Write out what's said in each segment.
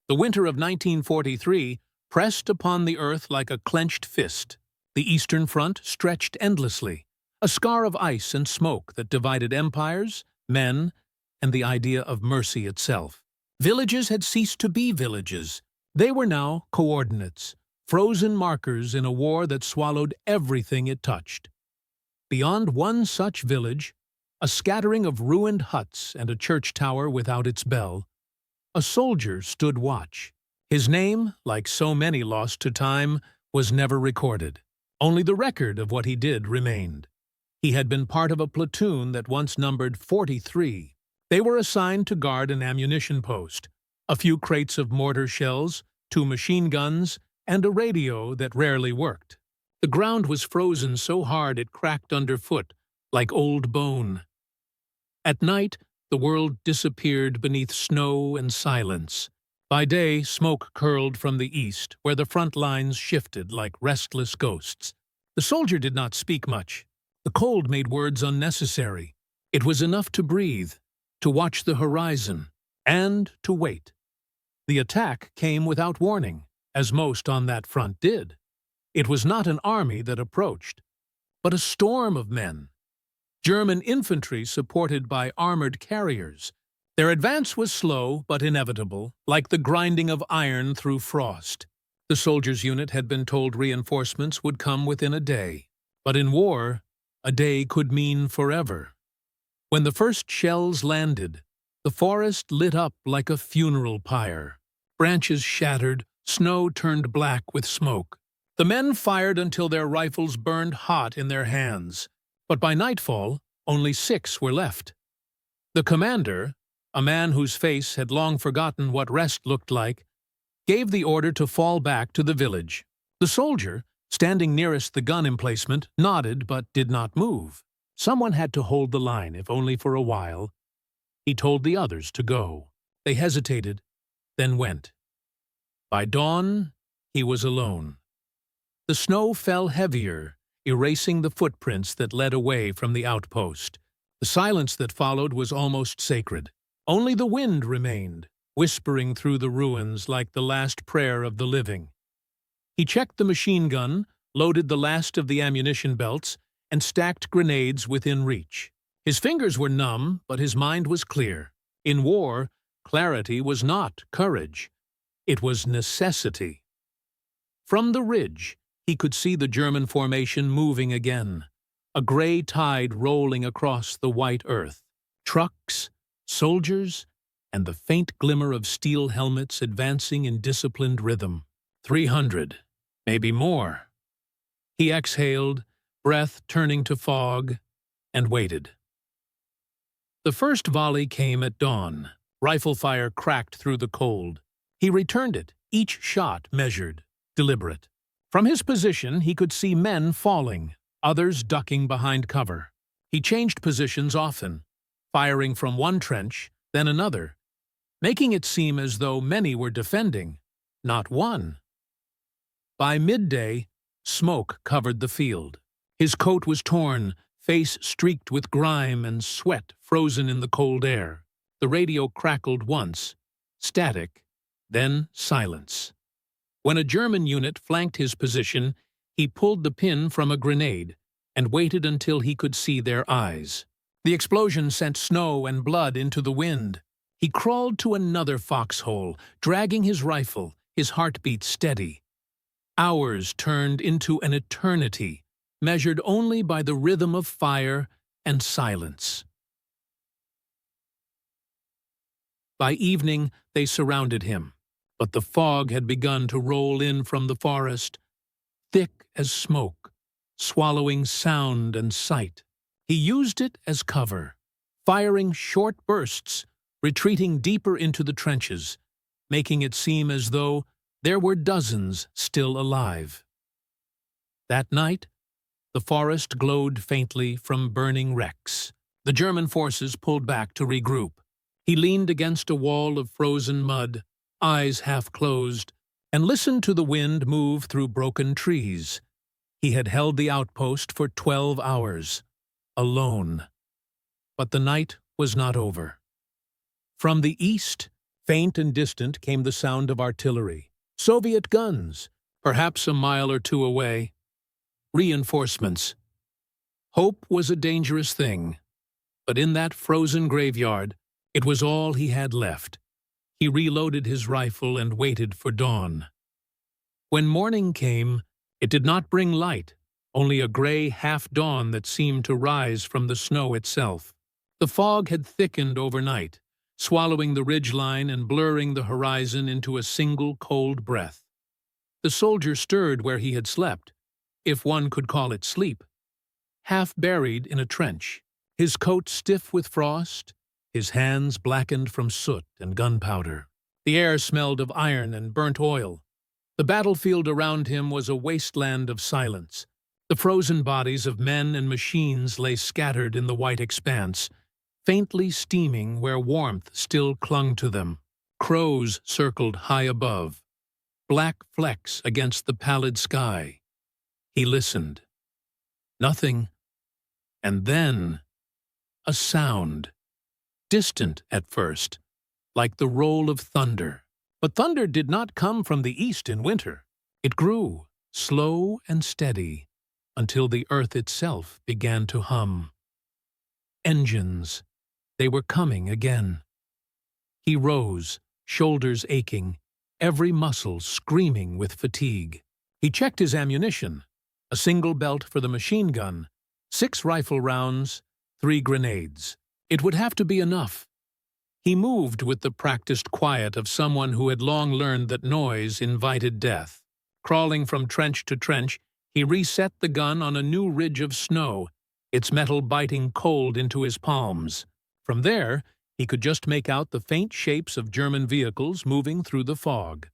The winter of 1943 pressed upon the earth like a clenched fist. The Eastern Front stretched endlessly, a scar of ice and smoke that divided empires, men, and the idea of mercy itself. Villages had ceased to be villages. They were now coordinates, frozen markers in a war that swallowed everything it touched. Beyond one such village, a scattering of ruined huts and a church tower without its bell, a soldier stood watch. His name, like so many lost to time, was never recorded. Only the record of what he did remained. He had been part of a platoon that once numbered 43. They were assigned to guard an ammunition post, a few crates of mortar shells, 2 machine guns, and a radio that rarely worked. The ground was frozen so hard it cracked underfoot, like old bone. At night, the world disappeared beneath snow and silence. By day, smoke curled from the east, where the front lines shifted like restless ghosts. The soldier did not speak much. The cold made words unnecessary. It was enough to breathe, to watch the horizon, and to wait. The attack came without warning, as most on that front did. It was not an army that approached, but a storm of men. German infantry supported by armored carriers. Their advance was slow but inevitable, like the grinding of iron through frost. The soldiers' unit had been told reinforcements would come within a day. But in war, a day could mean forever. When the first shells landed, the forest lit up like a funeral pyre. Branches shattered, snow turned black with smoke. The men fired until their rifles burned hot in their hands. But by nightfall, only 6 were left. The commander, a man whose face had long forgotten what rest looked like, gave the order to fall back to the village. The soldier, standing nearest the gun emplacement, nodded but did not move. Someone had to hold the line, if only for a while. He told the others to go. They hesitated, then went. By dawn, he was alone. The snow fell heavier, erasing the footprints that led away from the outpost. The silence that followed was almost sacred. Only the wind remained, whispering through the ruins like the last prayer of the living. He checked the machine gun, loaded the last of the ammunition belts, and stacked grenades within reach. His fingers were numb, but his mind was clear. In war, clarity was not courage. It was necessity. From the ridge, he could see the German formation moving again, a gray tide rolling across the white earth. Trucks, soldiers, and the faint glimmer of steel helmets advancing in disciplined rhythm. 300, maybe more. He exhaled, breath turning to fog, and waited. The first volley came at dawn. Rifle fire cracked through the cold. He returned it, each shot measured, deliberate. From his position, he could see men falling, others ducking behind cover. He changed positions often, firing from one trench, then another, making it seem as though many were defending, not one. By midday, smoke covered the field. His coat was torn, face streaked with grime and sweat frozen in the cold air. The radio crackled once, static, then silence. When a German unit flanked his position, he pulled the pin from a grenade and waited until he could see their eyes. The explosion sent snow and blood into the wind. He crawled to another foxhole, dragging his rifle, his heartbeat steady. Hours turned into an eternity, measured only by the rhythm of fire and silence. By evening, they surrounded him. But the fog had begun to roll in from the forest, thick as smoke, swallowing sound and sight. He used it as cover, firing short bursts, retreating deeper into the trenches, making it seem as though there were dozens still alive. That night, the forest glowed faintly from burning wrecks. The German forces pulled back to regroup. He leaned against a wall of frozen mud, eyes half closed, and listened to the wind move through broken trees. He had held the outpost for 12 hours, alone. But the night was not over. From the east, Faint and distant came the sound of artillery. Soviet guns, perhaps a mile or two away. Reinforcements. Hope was a dangerous thing, but in that frozen graveyard, it was all he had left. He reloaded his rifle and waited for dawn. When morning came, it did not bring light, only a gray half-dawn that seemed to rise from the snow itself. The fog had thickened overnight, swallowing the ridgeline and blurring the horizon into a single cold breath. The soldier stirred where he had slept, if one could call it sleep, half buried in a trench, his coat stiff with frost, his hands blackened from soot and gunpowder. The air smelled of iron and burnt oil. The battlefield around him was a wasteland of silence. The frozen bodies of men and machines lay scattered in the white expanse, faintly steaming where warmth still clung to them. Crows circled high above, black flecks against the pallid sky. He listened. Nothing. And then a sound, distant at first, like the roll of thunder. But thunder did not come from the east in winter. It grew, slow and steady, until the earth itself began to hum. Engines. They were coming again. He rose, shoulders aching, every muscle screaming with fatigue. He checked his ammunition, a single belt for the machine gun, 6 rifle rounds, 3 grenades. It would have to be enough. He moved with the practiced quiet of someone who had long learned that noise invited death. Crawling from trench to trench, he reset the gun on a new ridge of snow, its metal biting cold into his palms. From there, he could just make out the faint shapes of German vehicles moving through the fog.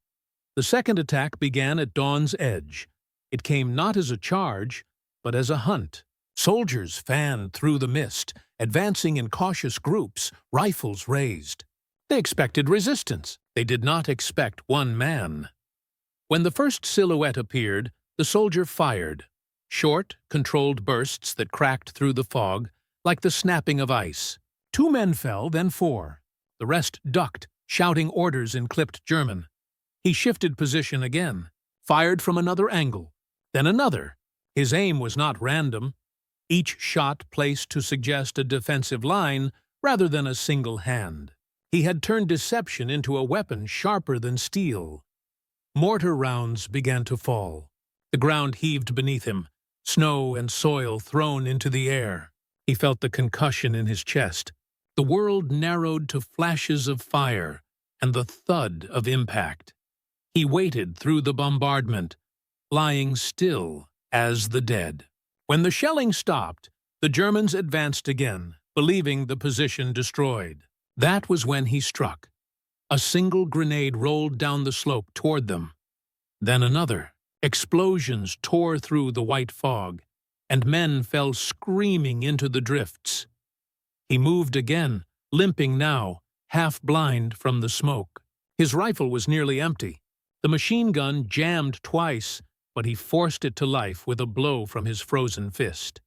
The second attack began at dawn's edge. It came not as a charge, but as a hunt. Soldiers fanned through the mist, advancing in cautious groups, rifles raised. They expected resistance. They did not expect one man. When the first silhouette appeared, the soldier fired. Short, controlled bursts that cracked through the fog, like the snapping of ice. 2 men fell, then 4. The rest ducked, shouting orders in clipped German. He shifted position again, fired from another angle, then another. His aim was not random. Each shot placed to suggest a defensive line rather than a single hand. He had turned deception into a weapon sharper than steel. Mortar rounds began to fall. The ground heaved beneath him, snow and soil thrown into the air. He felt the concussion in his chest. The world narrowed to flashes of fire and the thud of impact. He waited through the bombardment, lying still as the dead. When the shelling stopped, the Germans advanced again, believing the position destroyed. That was when he struck. A single grenade rolled down the slope toward them. Then another. Explosions tore through the white fog, and men fell screaming into the drifts. He moved again, limping now, half blind from the smoke. His rifle was nearly empty. The machine gun jammed twice, but he forced it to life with a blow from his frozen fist.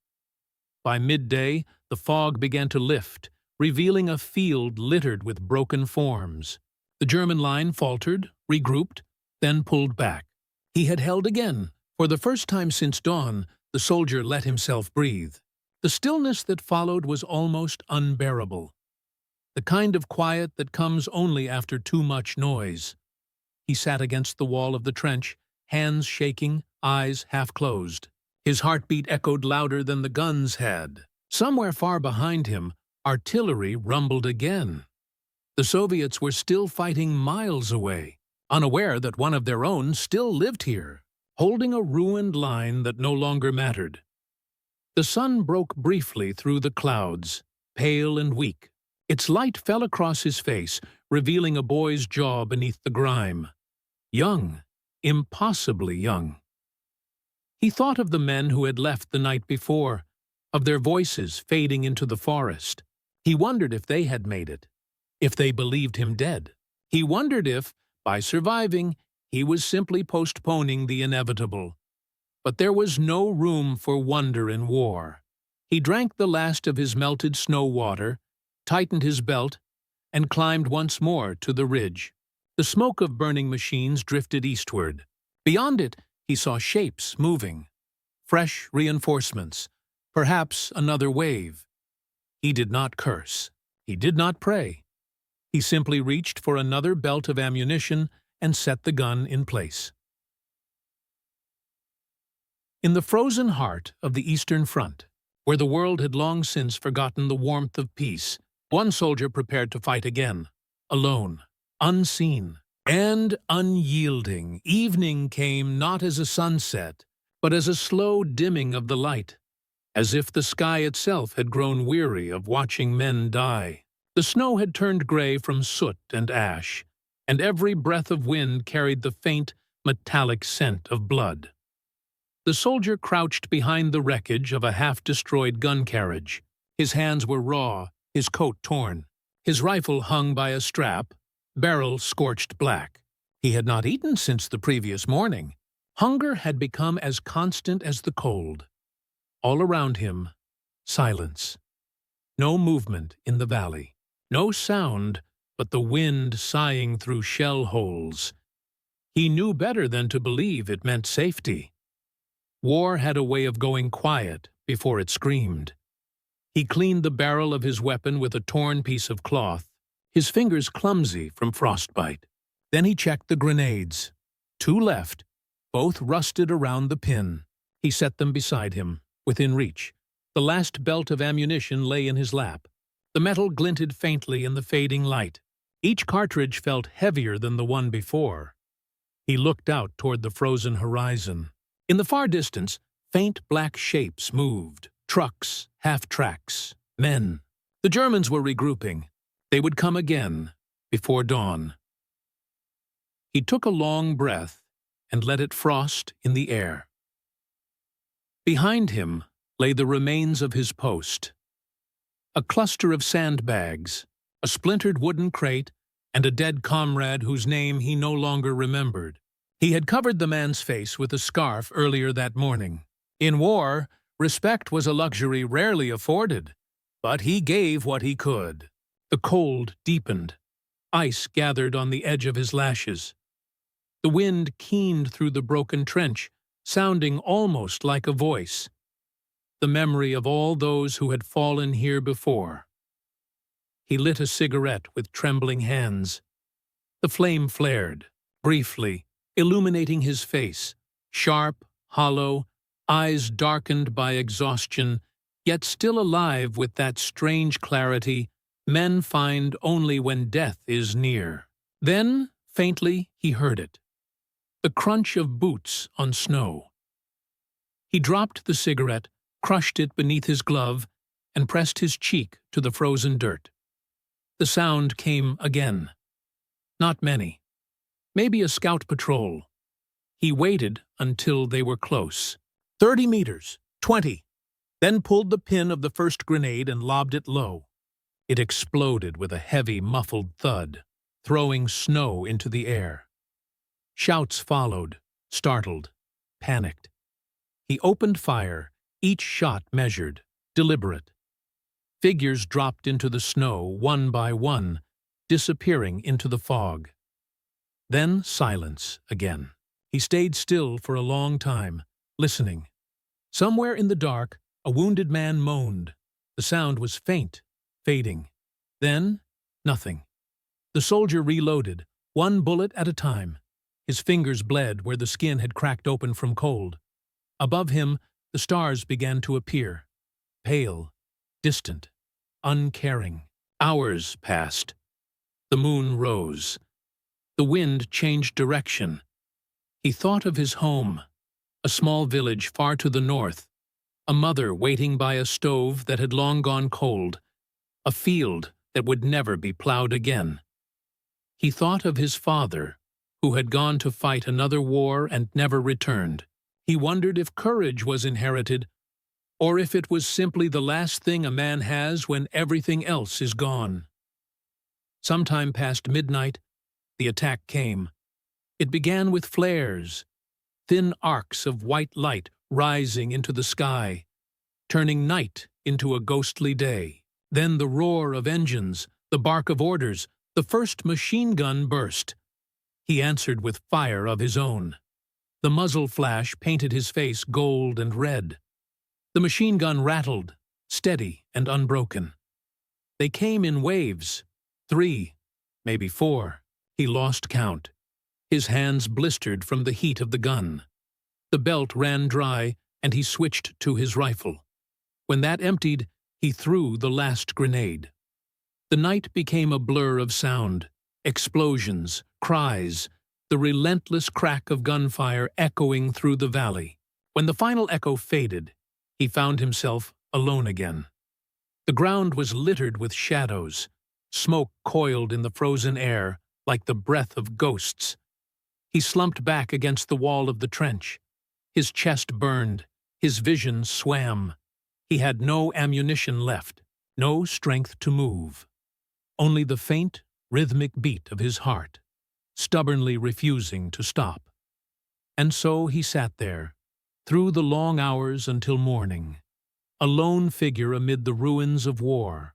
By midday, the fog began to lift, revealing a field littered with broken forms. The German line faltered, regrouped, then pulled back. He had held again. For the first time since dawn, the soldier let himself breathe. The stillness that followed was almost unbearable. The kind of quiet that comes only after too much noise. He sat against the wall of the trench, hands shaking, eyes half-closed. His heartbeat echoed louder than the guns had. Somewhere far behind him, artillery rumbled again. The Soviets were still fighting miles away, unaware that one of their own still lived here, holding a ruined line that no longer mattered. The sun broke briefly through the clouds, pale and weak. Its light fell across his face, revealing a boy's jaw beneath the grime. Young. Impossibly young. He thought of the men who had left the night before, of their voices fading into the forest. He wondered if they had made it, if they believed him dead. He wondered if, by surviving, he was simply postponing the inevitable. But there was no room for wonder in war. He drank the last of his melted snow water, tightened his belt, and climbed once more to the ridge. The smoke of burning machines drifted eastward. Beyond it, he saw shapes moving. Fresh reinforcements, perhaps another wave. He did not curse. He did not pray. He simply reached for another belt of ammunition and set the gun in place. In the frozen heart of the Eastern Front, where the world had long since forgotten the warmth of peace, one soldier prepared to fight again, alone, unseen, and unyielding. Evening came not as a sunset, but as a slow dimming of the light, as if the sky itself had grown weary of watching men die. The snow had turned gray from soot and ash, and every breath of wind carried the faint, metallic scent of blood. The soldier crouched behind the wreckage of a half-destroyed gun carriage. His hands were raw, his coat torn. His rifle hung by a strap, barrel scorched black. He had not eaten since the previous morning. Hunger had become as constant as the cold. All around him, silence. No movement in the valley. No sound but the wind sighing through shell holes. He knew better than to believe it meant safety. War had a way of going quiet before it screamed. He cleaned the barrel of his weapon with a torn piece of cloth, his fingers clumsy from frostbite. Then he checked the grenades. 2 left, both rusted around the pin. He set them beside him, within reach. The last belt of ammunition lay in his lap. The metal glinted faintly in the fading light. Each cartridge felt heavier than the one before. He looked out toward the frozen horizon. In the far distance, faint black shapes moved. Trucks, half-tracks, men. The Germans were regrouping. They would come again, before dawn. He took a long breath and let it frost in the air. Behind him lay the remains of his post. A cluster of sandbags, a splintered wooden crate, and a dead comrade whose name he no longer remembered. He had covered the man's face with a scarf earlier that morning. In war, respect was a luxury rarely afforded, but he gave what he could. The cold deepened. Ice gathered on the edge of his lashes. The wind keened through the broken trench, sounding almost like a voice. The memory of all those who had fallen here before. He lit a cigarette with trembling hands. The flame flared, briefly, illuminating his face, sharp, hollow, eyes darkened by exhaustion, yet still alive with that strange clarity men find only when death is near. Then, faintly, he heard it. The crunch of boots on snow. He dropped the cigarette, crushed it beneath his glove, and pressed his cheek to the frozen dirt. The sound came again. Not many. Maybe a scout patrol. He waited until they were close. 30 meters, 20, then pulled the pin of the first grenade and lobbed it low. It exploded with a heavy, muffled thud, throwing snow into the air. Shouts followed, startled, panicked. He opened fire, each shot measured, deliberate. Figures dropped into the snow one by one, disappearing into the fog. Then silence again. He stayed still for a long time, listening. Somewhere in the dark, a wounded man moaned. The sound was faint, fading. Then, nothing. The soldier reloaded, one bullet at a time. His fingers bled where the skin had cracked open from cold. Above him, the stars began to appear, pale, distant, uncaring. Hours passed. The moon rose. The wind changed direction. He thought of his home, a small village far to the north, a mother waiting by a stove that had long gone cold, a field that would never be plowed again. He thought of his father, who had gone to fight another war and never returned. He wondered if courage was inherited, or if it was simply the last thing a man has when everything else is gone. Sometime past midnight, the attack came. It began with flares, thin arcs of white light rising into the sky, turning night into a ghostly day. Then the roar of engines, The bark of orders, the first machine gun burst. He answered with fire of his own. The muzzle flash painted his face gold and red. The machine gun rattled, steady and unbroken. They came in waves, 3, maybe 4. He lost count. His hands blistered from the heat of the gun. The belt ran dry, and he switched to his rifle. When that emptied, he threw the last grenade. The night became a blur of sound, explosions, cries, the relentless crack of gunfire echoing through the valley. When the final echo faded, he found himself alone again. The ground was littered with shadows. Smoke coiled in the frozen air like the breath of ghosts. He slumped back against the wall of the trench. His chest burned. His vision swam. He had no ammunition left, no strength to move. Only the faint, rhythmic beat of his heart, stubbornly refusing to stop. And so he sat there, through the long hours until morning, a lone figure amid the ruins of war,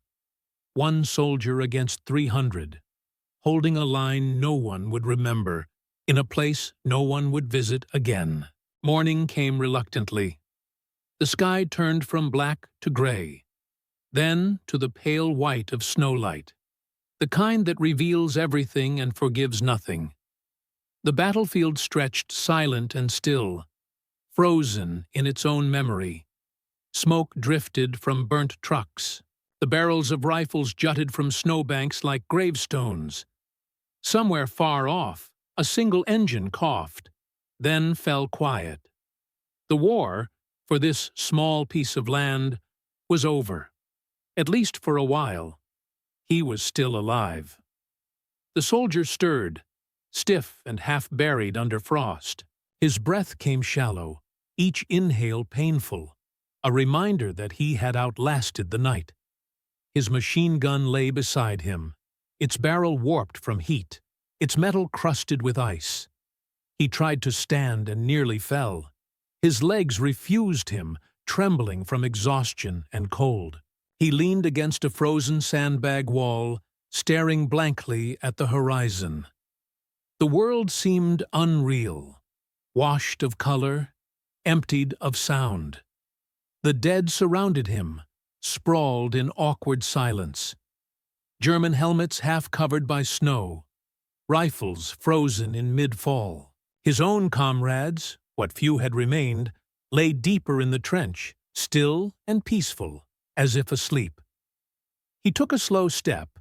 one soldier against 300, holding a line no one would remember, in a place no one would visit again. Morning came reluctantly. The sky turned from black to gray, then to the pale white of snowlight, the kind that reveals everything and forgives nothing. The battlefield stretched silent and still, frozen in its own memory. Smoke drifted from burnt trucks. The barrels of rifles jutted from snowbanks like gravestones. Somewhere far off, a single engine coughed, then fell quiet. The war, for this small piece of land, was over, at least for a while. He was still alive. The soldier stirred, stiff and half-buried under frost. His breath came shallow, each inhale painful, a reminder that he had outlasted the night. His machine gun lay beside him, its barrel warped from heat, its metal crusted with ice. He tried to stand and nearly fell. His legs refused him, trembling from exhaustion and cold. He leaned against a frozen sandbag wall, staring blankly at the horizon. The world seemed unreal, washed of color, emptied of sound. The dead surrounded him, sprawled in awkward silence. German helmets half covered by snow, rifles frozen in mid-fall. His own comrades, what few had remained, lay deeper in the trench, still and peaceful, as if asleep. He took a slow step,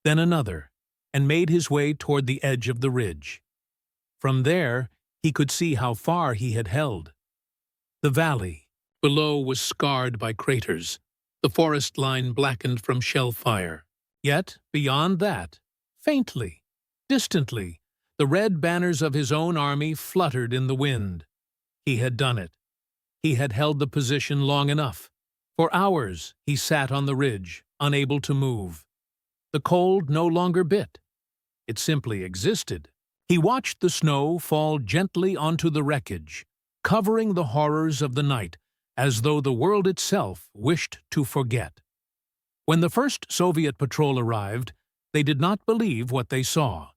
then another, and made his way toward the edge of the ridge. From there, he could see how far he had held. The valley below was scarred by craters, the forest line blackened from shell fire. Yet, beyond that, faintly, distantly, the red banners of his own army fluttered in the wind. He had done it. He had held the position long enough. For hours he sat on the ridge, unable to move. The cold no longer bit. It simply existed. He watched the snow fall gently onto the wreckage, covering the horrors of the night, as though the world itself wished to forget. When the first Soviet patrol arrived, they did not believe what they saw.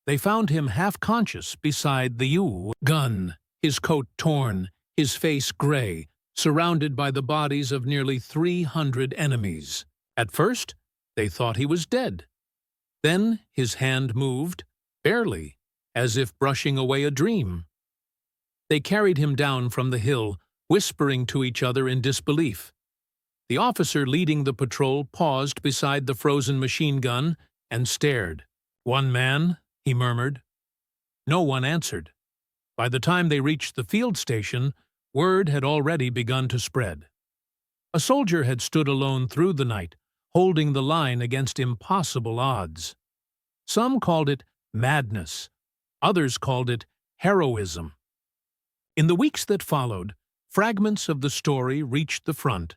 They found him half-conscious beside the U gun, his coat torn, his face gray, surrounded by the bodies of nearly 300 enemies. At first, they thought he was dead. Then his hand moved, barely, as if brushing away a dream. They carried him down from the hill, whispering to each other in disbelief. The officer leading the patrol paused beside the frozen machine gun and stared. "One man," he murmured. No one answered. By the time they reached the field station, word had already begun to spread. A soldier had stood alone through the night, holding the line against impossible odds. Some called it madness. Others called it heroism. In the weeks that followed, fragments of the story reached the front.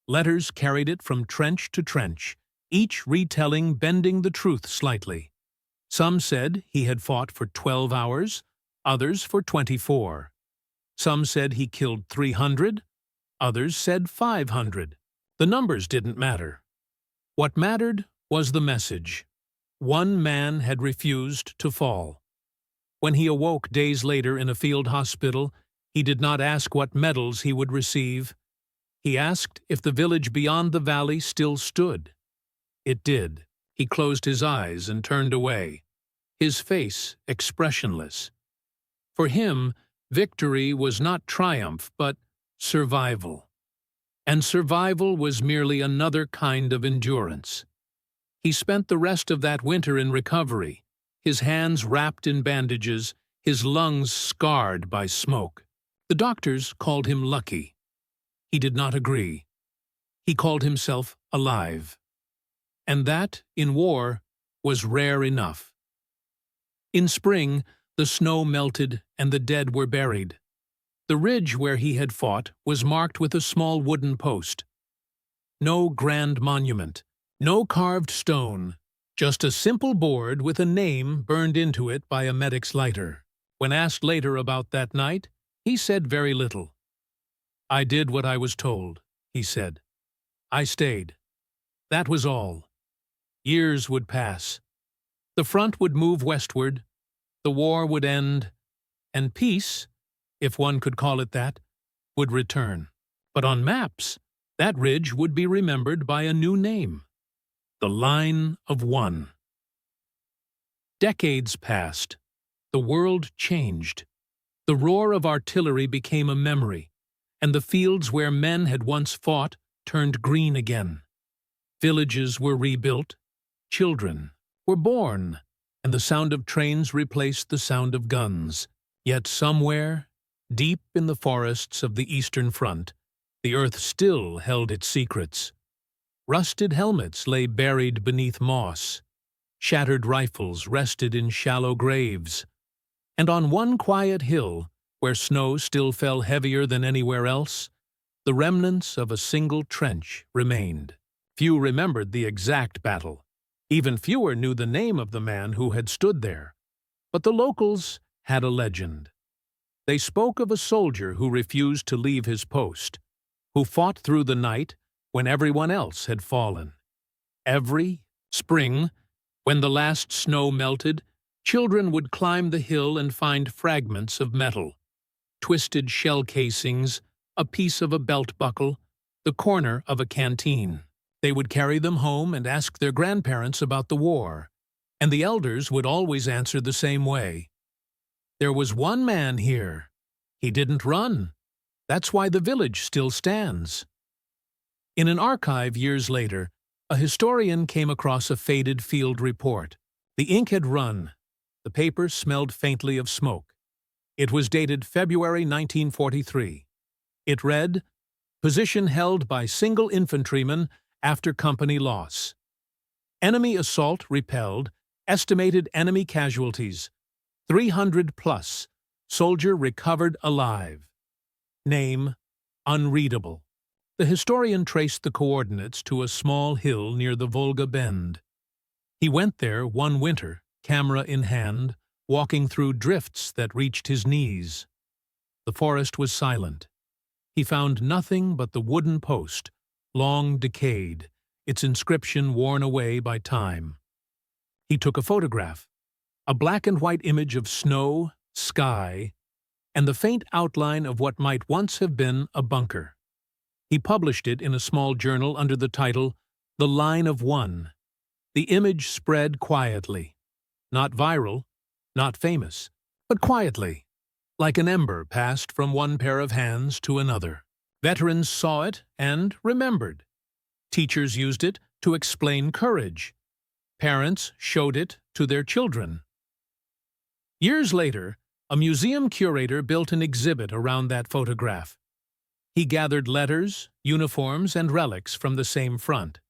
Letters carried it from trench to trench, each retelling bending the truth slightly. Some said he had fought for 12 hours, others for 24. Some said he killed 300, others said 500. The numbers didn't matter. What mattered was the message. One man had refused to fall. When he awoke days later in a field hospital, he did not ask what medals he would receive. He asked if the village beyond the valley still stood. It did. He closed his eyes and turned away, his face expressionless. For him, victory was not triumph, but survival. And survival was merely another kind of endurance. He spent the rest of that winter in recovery, his hands wrapped in bandages, his lungs scarred by smoke. The doctors called him lucky. He did not agree. He called himself alive. And that, in war, was rare enough. In spring, the snow melted and the dead were buried. The ridge where he had fought was marked with a small wooden post. No grand monument, no carved stone, just a simple board with a name burned into it by a medic's lighter. When asked later about that night, he said very little. "I did what I was told," he said. "I stayed. That was all." Years would pass. The front would move westward, the war would end, and peace, if one could call it that, would return. But on maps, that ridge would be remembered by a new name: the Line of One. Decades passed. The world changed. The roar of artillery became a memory, and the fields where men had once fought turned green again. Villages were rebuilt, children were born, and the sound of trains replaced the sound of guns. Yet somewhere, deep in the forests of the Eastern Front, the earth still held its secrets. Rusted helmets lay buried beneath moss. Shattered rifles rested in shallow graves. And on one quiet hill, where snow still fell heavier than anywhere else, the remnants of a single trench remained. Few remembered the exact battle. Even fewer knew the name of the man who had stood there. But the locals had a legend. They spoke of a soldier who refused to leave his post, who fought through the night when everyone else had fallen. Every spring, when the last snow melted, children would climb the hill and find fragments of metal, twisted shell casings, a piece of a belt buckle, the corner of a canteen. They would carry them home and ask their grandparents about the war, and the elders would always answer the same way. "There was one man here. He didn't run. That's why the village still stands." In an archive years later, a historian came across a faded field report. The ink had run. The paper smelled faintly of smoke. It was dated February 1943. It read, "Position held by single infantryman after company loss. Enemy assault repelled. Estimated enemy casualties, 300 plus. Soldier recovered alive. Name, unreadable." The historian traced the coordinates to a small hill near the Volga Bend. He went there one winter, camera in hand, walking through drifts that reached his knees. The forest was silent. He found nothing but the wooden post, long decayed, its inscription worn away by time. He took a photograph, a black and white image of snow, sky, and the faint outline of what might once have been a bunker. He published it in a small journal under the title, "The Line of One." The image spread quietly. Not viral, not famous, but quietly, like an ember passed from one pair of hands to another. Veterans saw it and remembered. Teachers used it to explain courage. Parents showed it to their children. Years later, a museum curator built an exhibit around that photograph. He gathered letters, uniforms, and relics from the same front.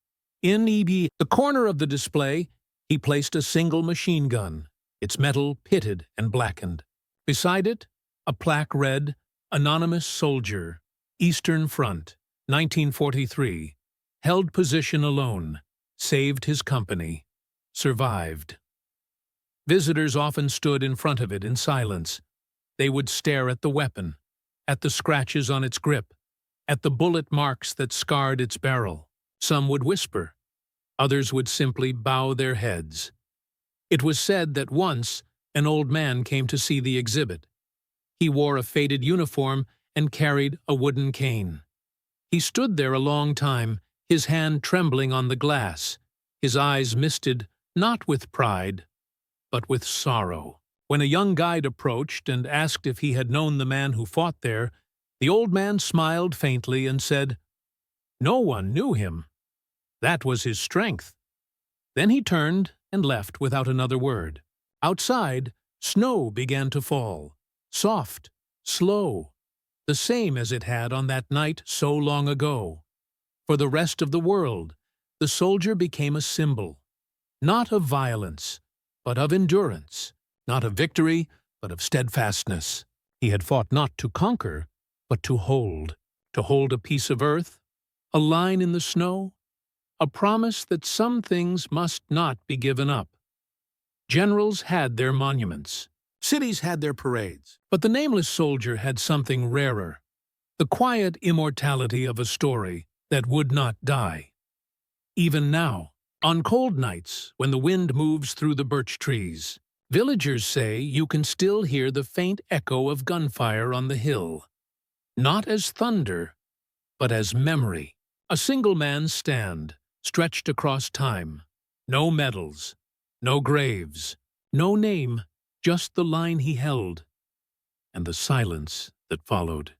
In the corner of the display, he placed a single machine gun, its metal pitted and blackened. Beside it, a plaque read, "Anonymous Soldier, Eastern Front, 1943, held position alone, saved his company, survived." Visitors often stood in front of it in silence. They would stare at the weapon, at the scratches on its grip, at the bullet marks that scarred its barrel. Some would whisper. Others would simply bow their heads. It was said that once an old man came to see the exhibit. He wore a faded uniform and carried a wooden cane. He stood there a long time, his hand trembling on the glass, his eyes misted not with pride, but with sorrow. When a young guide approached and asked if he had known the man who fought there, the old man smiled faintly and said, "No one knew him. That was his strength." Then he turned and left without another word. Outside, snow began to fall, soft, slow, the same as it had on that night so long ago. For the rest of the world, the soldier became a symbol, not of violence, but of endurance, not of victory, but of steadfastness. He had fought not to conquer, but to hold a piece of earth, a line in the snow, a promise that some things must not be given up. Generals had their monuments. Cities had their parades. But the nameless soldier had something rarer, the quiet immortality of a story that would not die. Even now, on cold nights when the wind moves through the birch trees, villagers say you can still hear the faint echo of gunfire on the hill. Not as thunder, but as memory. A single man's stand, stretched across time. No medals, no graves, no name, just the line he held, and the silence that followed.